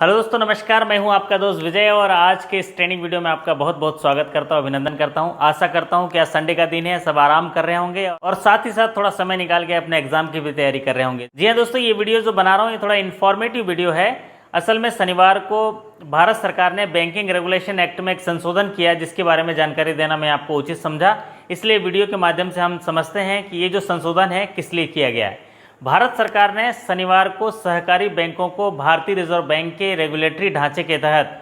Hello दोस्तों, नमस्कार। मैं हूं आपका दोस्त विजय और आज के इस ट्रेनिंग वीडियो में आपका बहुत बहुत स्वागत करता हूं, अभिनंदन करता हूं। आशा करता हूं कि आज संडे का दिन है, सब आराम कर रहे होंगे और साथ ही साथ थोड़ा समय निकाल के अपने एग्जाम की भी तैयारी कर रहे होंगे। जी हाँ दोस्तों, ये वीडियो जो बना रहा हूँ ये थोड़ा इन्फॉर्मेटिव वीडियो है। असल में शनिवार को भारत सरकार ने बैंकिंग रेगुलेशन एक्ट में एक संशोधन किया, जिसके बारे में जानकारी देना मैं आपको उचित समझा। इसलिए वीडियो के माध्यम से हम समझते हैं कि ये जो संशोधन है किस लिए किया गया है। भारत सरकार ने शनिवार को सहकारी बैंकों को भारतीय रिजर्व बैंक के रेगुलेटरी ढांचे के तहत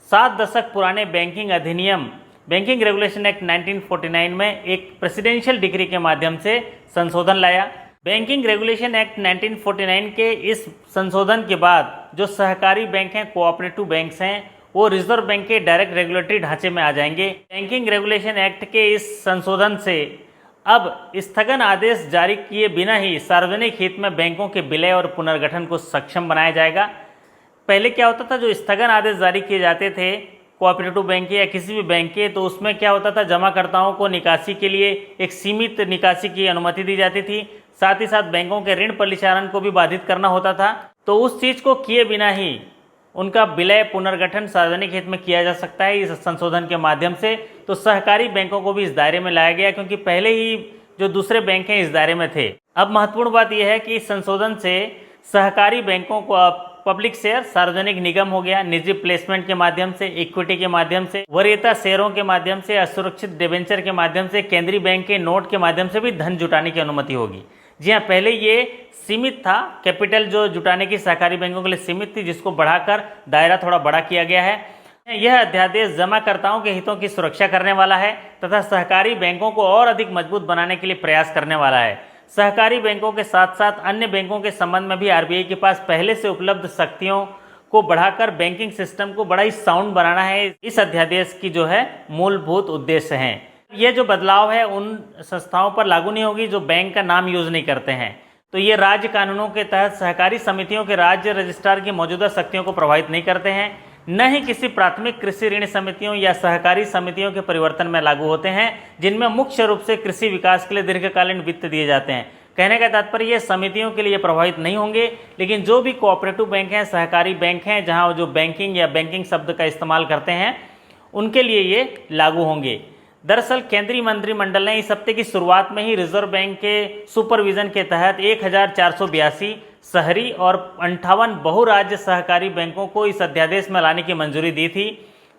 7 दशक पुराने बैंकिंग अधिनियम बैंकिंग रेगुलेशन एक्ट 1949 में एक प्रेसिडेंशियल डिक्री के माध्यम से संशोधन लाया। बैंकिंग रेगुलेशन एक्ट 1949 के इस संशोधन के बाद जो सहकारी बैंक हैं, कोऑपरेटिव बैंक्स हैं, वो रिजर्व बैंक के डायरेक्ट रेगुलेटरी ढांचे में आ जाएंगे। बैंकिंग रेगुलेशन एक्ट के इस संशोधन से अब स्थगन आदेश जारी किए बिना ही सार्वजनिक हित में बैंकों के विलय और पुनर्गठन को सक्षम बनाया जाएगा। पहले क्या होता था, जो स्थगन आदेश जारी किए जाते थे कोऑपरेटिव बैंक के या किसी भी बैंक के, तो उसमें क्या होता था, जमाकर्ताओं को निकासी के लिए एक सीमित निकासी की अनुमति दी जाती थी। साथ ही साथ बैंकों के ऋण परिचालन को भी बाधित करना होता था। तो उस चीज़ को किए बिना ही उनका विलय पुनर्गठन सार्वजनिक हित में किया जा सकता है इस संशोधन के माध्यम से। तो सहकारी बैंकों को भी इस दायरे में लाया गया, क्योंकि पहले ही जो दूसरे बैंक हैं इस दायरे में थे। अब महत्वपूर्ण बात यह है कि इस संशोधन से सहकारी बैंकों को पब्लिक शेयर सार्वजनिक निगम हो गया, निजी प्लेसमेंट के माध्यम से, इक्विटी के माध्यम से, वरीयता शेयरों के माध्यम से, असुरक्षित डिबेंचर के माध्यम से, केंद्रीय बैंक के नोट के माध्यम से भी धन जुटाने की अनुमति होगी। जी हाँ, पहले ये सीमित था, कैपिटल जो जुटाने की सहकारी बैंकों के लिए सीमित थी, जिसको बढ़ाकर दायरा थोड़ा बड़ा किया गया है। यह अध्यादेश जमाकर्ताओं के हितों की सुरक्षा करने वाला है तथा सहकारी बैंकों को और अधिक मजबूत बनाने के लिए प्रयास करने वाला है। सहकारी बैंकों के साथ साथ अन्य बैंकों के संबंध में भी आरबीआई के पास पहले से उपलब्ध शक्तियों को बढ़ाकर बैंकिंग सिस्टम को बड़ा ही साउंड बनाना है, इस अध्यादेश की जो है मूलभूत उद्देश्य है। यह जो बदलाव है उन संस्थाओं पर लागू नहीं होगी जो बैंक का नाम यूज नहीं करते हैं। तो ये राज्य कानूनों के तहत सहकारी समितियों के राज्य रजिस्ट्रार की मौजूदा शक्तियों को प्रभावित नहीं करते हैं, न ही किसी प्राथमिक कृषि ऋण समितियों या सहकारी समितियों के परिवर्तन में लागू होते हैं, जिनमें मुख्य रूप से कृषि विकास के लिए दीर्घकालीन वित्त दिए जाते हैं। कहने का तात्पर्य ये समितियों के लिए प्रभावित नहीं होंगे, लेकिन जो भी कोऑपरेटिव बैंक हैं, सहकारी बैंक हैं, जहाँ जो बैंकिंग या बैंकिंग शब्द का इस्तेमाल करते हैं, उनके लिए ये लागू होंगे। दरअसल केंद्रीय मंत्रिमंडल ने इस हफ्ते की शुरुआत में ही रिजर्व बैंक के सुपरविजन के तहत 1482 शहरी और 58 बहुराज्य सहकारी बैंकों को इस अध्यादेश में लाने की मंजूरी दी थी,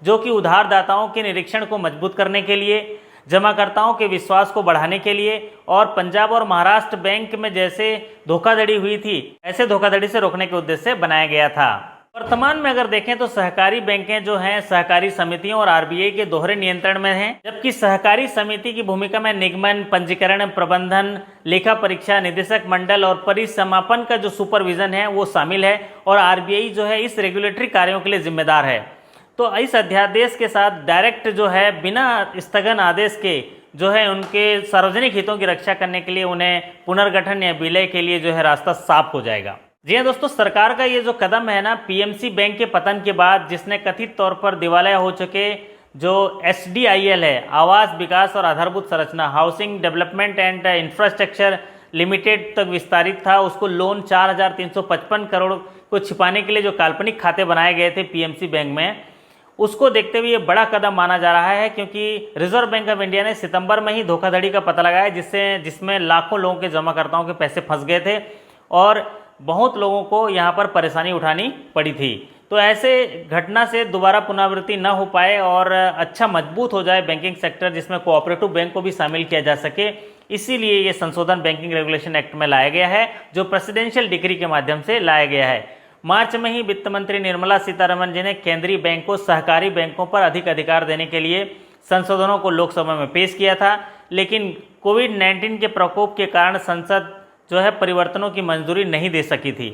जो कि उधारदाताओं के निरीक्षण को मजबूत करने के लिए, जमाकर्ताओं के विश्वास को बढ़ाने के लिए और पंजाब और महाराष्ट्र बैंक में जैसे धोखाधड़ी हुई थी, ऐसे धोखाधड़ी से रोकने के उद्देश्य से बनाया गया था। वर्तमान में अगर देखें तो सहकारी बैंकें जो हैं सहकारी समितियों और आरबीआई के दोहरे नियंत्रण में हैं, जबकि सहकारी समिति की भूमिका में निगमन, पंजीकरण, प्रबंधन, लेखा परीक्षा, निदेशक मंडल और परिसमापन का जो सुपरविजन है वो शामिल है, और आरबीआई जो है इस रेगुलेटरी कार्यों के लिए जिम्मेदार है। तो इस अध्यादेश के साथ डायरेक्ट जो है बिना स्थगन आदेश के जो है उनके सार्वजनिक हितों की रक्षा करने के लिए उन्हें पुनर्गठन या विलय के लिए जो है रास्ता साफ हो जाएगा। जी हाँ दोस्तों, सरकार का ये जो कदम है ना, पीएमसी बैंक के पतन के बाद, जिसने कथित तौर पर दिवालिया हो चुके जो एसडीआईएल है, आवास विकास और आधारभूत संरचना, housing development and infrastructure limited तक विस्तारित था, उसको लोन 4355 करोड़ को छिपाने के लिए जो काल्पनिक खाते बनाए गए थे पीएमसी बैंक में, उसको देखते हुए ये बड़ा कदम माना जा रहा है, क्योंकि रिजर्व बैंक ऑफ इंडिया ने सितंबर में ही धोखाधड़ी का पता लगाया, जिसमें लाखों लोगों के जमाकर्ताओं के पैसे फंस गए थे और बहुत लोगों को यहाँ पर परेशानी उठानी पड़ी थी। तो ऐसे घटना से दोबारा पुनरावृत्ति न हो पाए और अच्छा मजबूत हो जाए बैंकिंग सेक्टर, जिसमें कोऑपरेटिव बैंक को भी शामिल किया जा सके, इसीलिए ये संशोधन बैंकिंग रेगुलेशन एक्ट में लाया गया है, जो प्रेसिडेंशियल डिक्री के माध्यम से लाया गया है। मार्च में ही वित्त मंत्री निर्मला सीतारमण जी ने केंद्रीय बैंक को सहकारी बैंकों पर अधिक अधिकार देने के लिए संशोधनों को लोकसभा में पेश किया था, लेकिन कोविड-19 के प्रकोप के कारण संसद जो है परिवर्तनों की मंजूरी नहीं दे सकी थी।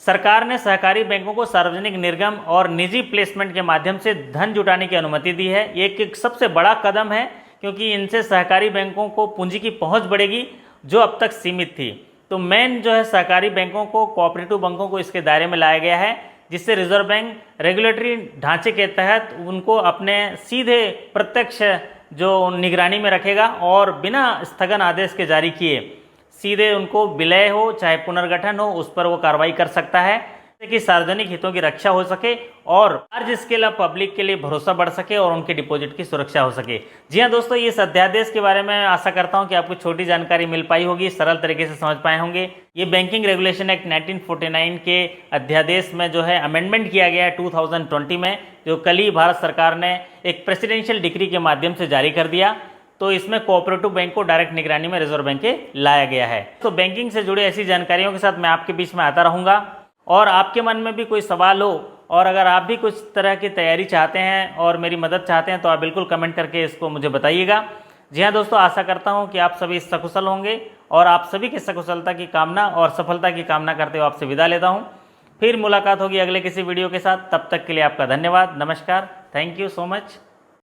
सरकार ने सहकारी बैंकों को सार्वजनिक निर्गम और निजी प्लेसमेंट के माध्यम से धन जुटाने की अनुमति दी है। ये एक सबसे बड़ा कदम है, क्योंकि इनसे सहकारी बैंकों को पूंजी की पहुंच बढ़ेगी, जो अब तक सीमित थी। तो मेन जो है सहकारी बैंकों को, कोऑपरेटिव बैंकों को इसके दायरे में लाया गया है, जिससे रिजर्व बैंक रेगुलेटरी ढांचे के तहत उनको अपने सीधे प्रत्यक्ष जो निगरानी में रखेगा और बिना स्थगन आदेश के जारी किए सीधे उनको विलय हो चाहे पुनर्गठन हो उस पर वो कार्रवाई कर सकता है। कि सार्वजनिक हितों की रक्षा हो सके और लार्ज स्केल ऑफ पब्लिक के लिए भरोसा बढ़ सके और उनके डिपॉजिट की सुरक्षा हो सके। जी हाँ दोस्तों, इस अध्यादेश के बारे में आशा करता हूं कि आपको छोटी जानकारी मिल पाई होगी, सरल तरीके से समझ पाए होंगे। ये बैंकिंग रेगुलेशन एक्ट 1949 के अध्यादेश में जो है अमेंडमेंट किया गया है 2020 में, जो कल ही भारत सरकार ने एक प्रेसिडेंशियल डिक्री के माध्यम से जारी कर दिया। तो इसमें कोऑपरेटिव बैंक को डायरेक्ट निगरानी में रिजर्व बैंक के लाया गया है। तो बैंकिंग से जुड़े ऐसी जानकारियों के साथ मैं आपके बीच में आता रहूँगा, और आपके मन में भी कोई सवाल हो और अगर आप भी कुछ तरह की तैयारी चाहते हैं और मेरी मदद चाहते हैं तो आप बिल्कुल कमेंट करके इसको मुझे बताइएगा। जी हाँ दोस्तों, आशा करता हूँ कि आप सभी सकुशल होंगे और आप सभी की सकुशलता की कामना और सफलता की कामना करते हुए आपसे विदा लेता हूँ। फिर मुलाकात होगी अगले किसी वीडियो के साथ, तब तक के लिए आपका धन्यवाद, नमस्कार, थैंक यू सो मच।